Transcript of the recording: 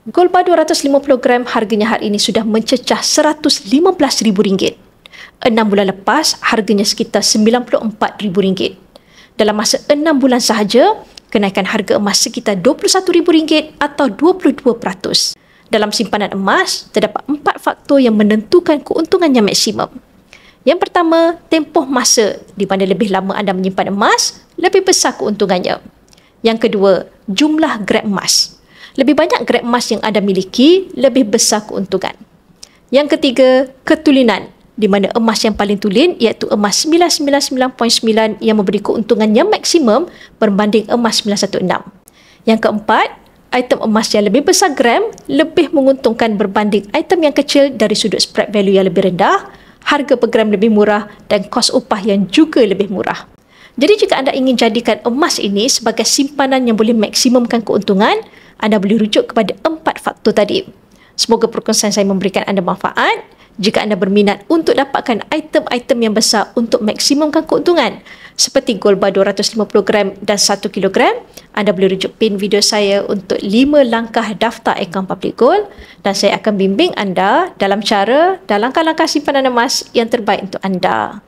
Gold bar 250 gram harganya hari ini sudah mencecah RM115,000. 6 bulan lepas, harganya sekitar RM94,000. Dalam masa 6 bulan sahaja, kenaikan harga emas sekitar RM21,000 atau 22%. Dalam simpanan emas, terdapat 4 faktor yang menentukan keuntungannya maksimum. Yang pertama, tempoh masa di mana lebih lama anda menyimpan emas, lebih besar keuntungannya. Yang kedua, jumlah gram emas. Lebih banyak gram emas yang anda miliki, lebih besar keuntungan. Yang ketiga, ketulinan, di mana emas yang paling tulen iaitu emas 999.9 yang memberi keuntungan yang maksimum berbanding emas 916. Yang keempat, item emas yang lebih besar gram lebih menguntungkan berbanding item yang kecil dari sudut spread value yang lebih rendah, harga per gram lebih murah dan kos upah yang juga lebih murah. Jadi jika anda ingin jadikan emas ini sebagai simpanan yang boleh maksimumkan keuntungan, anda boleh rujuk kepada 4 faktor tadi. Semoga perkongsian saya memberikan anda manfaat. Jika anda berminat untuk dapatkan item-item yang besar untuk maksimumkan keuntungan seperti gold bar 250 gram dan 1 kilogram, anda boleh rujuk pin video saya untuk 5 langkah daftar akaun public gold dan saya akan bimbing anda dalam langkah-langkah simpanan emas yang terbaik untuk anda.